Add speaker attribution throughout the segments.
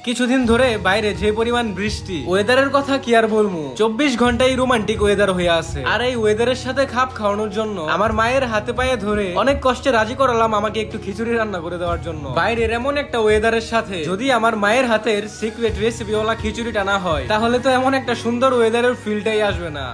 Speaker 1: কিছুদিন ধরে বাইরে যে পরিমাণ বৃষ্টি, ওয়েদারের কথা কি আর বলবো, 24 ঘন্টাই রোমান্টিক ওয়েদার হয়ে আছে। আর এই ওয়েদারের সাথে খাপ খাওয়ানোর জন্য আমার মায়ের হাতে পায়ে ধরে অনেক কষ্টে রাজি করালাম আমাকে একটু খিচুড়ি রান্না করে দেওয়ার জন্য। বাইরের এমন একটা ওয়েদারের সাথে যদি আমার মায়ের হাতের সিক্রেট রেসিপিওয়ালা খিচুড়িটা না হয়, তাহলে তো এমন একটা সুন্দর ওয়েদারের ফিলটাই আসবে না।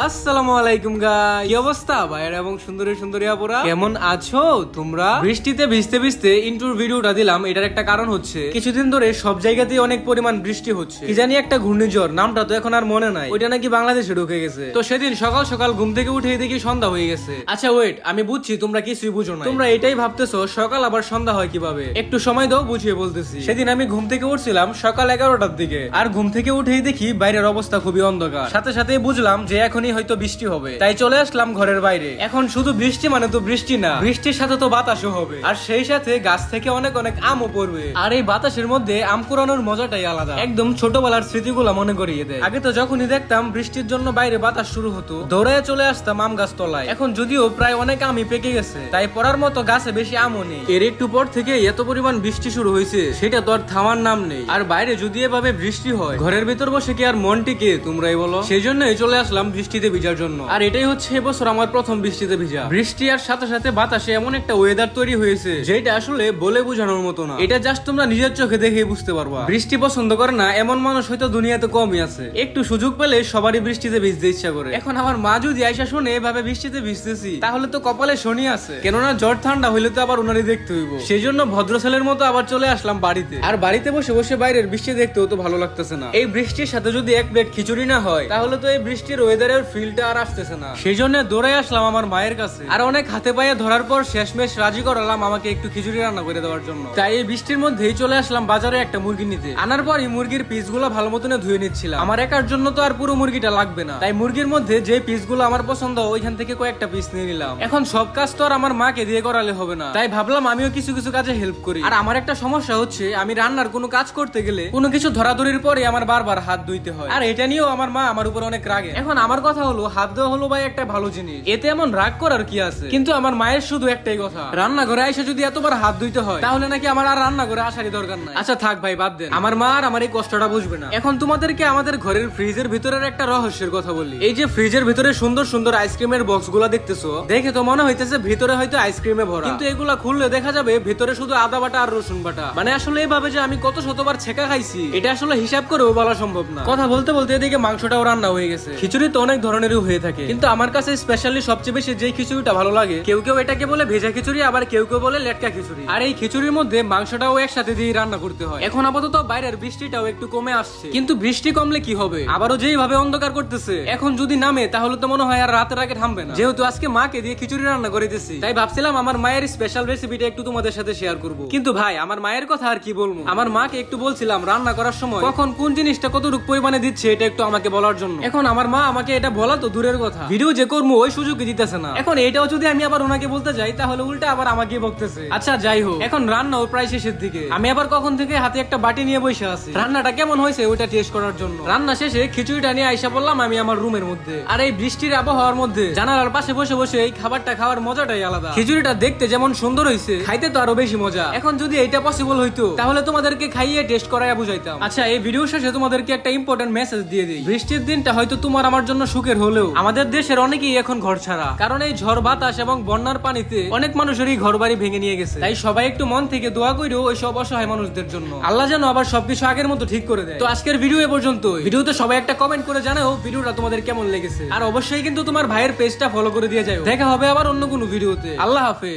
Speaker 1: আসসালামু আলাইকুম গাইস, কি অবস্থা ভাইরা এবং সুন্দরী সুন্দরী আপুরা, কেমন আছো তোমরা? বৃষ্টিতে ভিজতে ভিজতে ইন্ট্রোর ভিডিওটা দিলাম। এটার একটা কারণ হচ্ছে কিছুদিন ধরে সব জায়গাতেই অনেক পরিমাণ বৃষ্টি হচ্ছে। কি জানি একটা ঘূর্ণিঝড়, নামটা তো এখন আর মনে নাই, ওইটা নাকি বাংলাদেশে ঢুকে গেছে। তো সেদিন সকাল সকাল ঘুম থেকে উঠে দেখি সন্ধ্যা হয়ে গেছে। আচ্ছা ওয়েট, আমি বুঝছি তোমরা কিছুই বুঝো না। তোমরা এটাই ভাবতেছো সকাল আবার সন্ধ্যা হয় কিভাবে, একটু সময় দাও বুঝিয়ে বলতেছি। সেদিন আমি ঘুম থেকে উঠছিলাম সকাল 11টার দিকে, আর ঘুম থেকে উঠেই দেখি বাইরের অবস্থা খুবই অন্ধকার। সাথে সাথেই বুঝলাম যে এখনই হয়তো বৃষ্টি হবে, তাই চলে আসলাম ঘরের বাইরে। এখন শুধু বৃষ্টি মানে তো বৃষ্টি না, বৃষ্টির সাথে তো বাতাসও হবে, আর সেই সাথে গাছ থেকে অনেক অনেক আমও পড়বে। আর এই বাতাসের মধ্যে আম কুড়ানোর মজাটাই আলাদা, একদম ছোটবেলার স্মৃতিগুলো মনে করিয়ে দেয়। আগে তো যখনই দেখতাম বৃষ্টির জন্য বাইরে বাতাস শুরু হতো, দৌড়ে চলে আসতাম আম গাছ তলায়। এখন যদিও প্রায় অনেক আমই পেকে গেছে, তাই পড়ার মতো গাছে বেশি আমও নেই। এর একটু পর থেকে এত পরিমাণ বৃষ্টি শুরু হয়েছে, সেটা তো আর থামার নাম নেই। আর বাইরে যদি এভাবে বৃষ্টি হয়, ঘরের ভিতর বসে কি আর মন টিকে, তোমরাই বলো? সেই জন্যই চলে আসলাম বৃষ্টিতে ভিজার জন্য। আর এটাই হচ্ছে এবছর আমার প্রথম বৃষ্টিতে ভিজা। বৃষ্টি আর সাথে সাথে বাতাসে এমন একটা ওয়েদার তৈরি হয়েছে যেটা আসলে বলে বোঝানোর মতো না। এটা জাস্ট তোমরা নিজের চোখে দেখে বুঝতে পারবা। বৃষ্টি পছন্দ করে না এমন মানুষ হয়তো দুনিয়াতে কমই আছে। একটু সুযোগ পেলে সবারই বৃষ্টিতে ভিজতে ইচ্ছা করে। এখন আমার মা যদি আয়সা শুনে এভাবে বৃষ্টিতে ভিজতেছি, তাহলে তো কপালে শনি আছে। কেননা জ্বর ঠান্ডা হইলে তো আবার ওনারই দেখতে হইব। সেই জন্য ভদ্র ছেলের মতো আবার চলে আসলাম বাড়িতে। আর বাড়িতে বসে বসে বাইরের বৃষ্টি দেখতেও তো ভালো লাগতেছে না। এই বৃষ্টির সাথে যদি এক প্লেট খিচুড়ি না হয়, তাহলে তো এই বৃষ্টির ওয়েদারের ফিলটা আর আসতেছে না। সেই জন্য দৌড়ে আসলাম আমার মায়ের কাছে, আর অনেক হাতে পায়ে ধরার পর শেষমেশ রাজি করালাম আমাকে একটু খিচুড়ি রান্না করে দেওয়ার জন্য। তাই এই বৃষ্টির মধ্যেই চলে আসলাম বাজারে একটা মুরগি নিতে। আনার পরই মুরগির পিসগুলো ভালো মতন ধুয়ে নিচ্ছিলাম। আমার একার জন্য তো আর পুরো মুরগিটা লাগবে না, তাই মুরগির মধ্যে যে পিসগুলো আমার পছন্দ ওইখান থেকে কয়েকটা পিস নিয়ে নিলাম। এখন সব কাজ তো আর আমার মাকে দিয়ে করালে হবে না, তাই ভাবলাম আমিও কিছু কিছু কাজে হেল্প করি। আর আমার একটা সমস্যা হচ্ছে, আমি রান্নার কোনো কাজ করতে গেলে কোনো কিছু ধরাধরির পরে আমার বারবার হাত ধুইতে হয়, আর এটা নিয়েও আমার মা আমার উপর অনেক রাগে। এখন আমার কথা হলো, হাত দেওয়া হলো ভাই একটা ভালো জিনিস, এতে এমন রাগ করার কি আছে? কিন্তু আমার মায়ের শুধু একটাই কথা, রান্নাঘরে এসে যদি এতবার হাত ধুইতে হয়, তাহলে নাকি আমার আর রান্নাঘরে আসারই দরকার নাই। আচ্ছা থাক ভাই, বাদ দেন, আমার মা আর আমার এই কষ্টটা বুঝবে না। এখন তোমাদেরকে আমাদের ঘরের ফ্রিজের ভিতরের একটা রহস্যের কথা বলি। এই যে ফ্রিজের ভিতরে সুন্দর সুন্দর আইসক্রিমের বক্স গুলা দেখতেছো, দেখে তো মনে হইতেছে ভিতরে হয়তো আইসক্রিমে ভরা, কিন্তু এগুলা খুললে দেখা যাবে ভিতরে শুধু আদা বাটা আর রসুন বাটা। মানে আসলে এইভাবে যে আমি কত শতবার ছেঁকা খাইছি, এটা আসলে হিসাব করেও বলা সম্ভব না। কথা বলতে বলতে এদিকে মাংসটাও রান্না হয়ে গেছে। খিচুড়ি তো অনেক ধরনেরই হয়ে থাকে, কিন্তু আমার কাছে স্পেশালি সবচেয়ে বেশি যে খিচুড়িটা ভালো লাগে, কেউ কেউ এটাকে বলে ভেজা খিচুড়ি, আবার কেউ কেউ বলে লেটকা খিচুড়ি। আর এই খিচুড়ির মধ্যে মাংসটাও একসাথে দিয়ে রান্না করতে হয়। এখন আপাতত বাইরের বৃষ্টিটাও একটু কমে আসছে, কিন্তু বৃষ্টি কমলে কি হবে, আবারও যেইভাবে অন্ধকার করতেছে, এখন যদি নামে তাহলে তো মনে হয় আর রাতের আগে থামবে না। যেহেতু আজকে মাকে দিয়ে খিচুড়ি রান্না করে দিচ্ছি, তাই ভাবছিলাম আমার মায়ের স্পেশাল রেসিপিটা একটু তোমাদের সাথে শেয়ার করব। কিন্তু ভাই আমার মায়ের কথা আর কি বলবো, আমার মাকে একটু বলছিলাম রান্না করার সময় কখন কোন জিনিসটা কতটুকু পরিমাণে দিচ্ছে এটা একটু আমাকে বলার জন্য। এখন আমার মা আমাকে এটা বলা তো দূরের কথা, ভিডিও যে করবো ওই সুযোগই দিতেছে না। এখন এটাও যদি আমি আবার ওনাকে বলতে যাই, তাহলে উল্টা আবার আমাকে বকতেছে। আচ্ছা যাই হোক, এখন রান্নাও প্রায় শেষের দিকে। আমি আবার কখন থেকে হাতে একটা বাটি নিয়ে বসে আছি রান্নাটা কেমন হয়েছে ওইটা টেস্ট করার জন্য। রান্না শেষে খিচুড়িটা নিয়ে আইসা বললাম আমি আমার রুমের মধ্যে। আর এই বৃষ্টির আবহাওয়ার মধ্যে জানালার পাশে বসে বসে এই খাবারটা খাওয়ার মজাটাই আলাদা। খিচুড়িটা দেখতে যেমন সুন্দর হয়েছে, খাইতে তো আরো বেশি মজা। এখন যদি এটা পসিবল হইতো, তাহলে তোমাদেরকে খাইয়ে টেস্ট করাইয়া বুঝাইতাম। আচ্ছা এই ভিডিও শেষে তোমাদেরকে একটা ইম্পর্টেন্ট মেসেজ দিয়ে দিই। বৃষ্টির দিনটা হয়তো তোমার আমার জন্য সুখের হলেও আমাদের দেশের অনেকেই এখন ঘর ছাড়া, কারণ এই ঝড় বাতাস এবং বন্যার পানিতে অনেক মানুষেরই ঘর বাড়ি ভেঙে নিয়ে গেছে। তাই সবাই একটু মন থেকে দোয়া কইরো ওই সব অসহায় মানুষদের জন্য, আল্লাহ যেন আবার সবকিছু আগের মতো ঠিক করে দেয়। তো আজকের ভিডিও এ পর্যন্ত। ভিডিওতে সবাই একটা কমেন্ট করে জানাও ভিডিওটা তোমাদের কেমন লেগেছে, আর অবশ্যই কিন্তু তোমার ভাইয়ের পেজটা ফলো করে দিয়ে যাও। দেখা হবে আবার অন্য কোনো ভিডিওতে। আল্লাহ হাফেজ।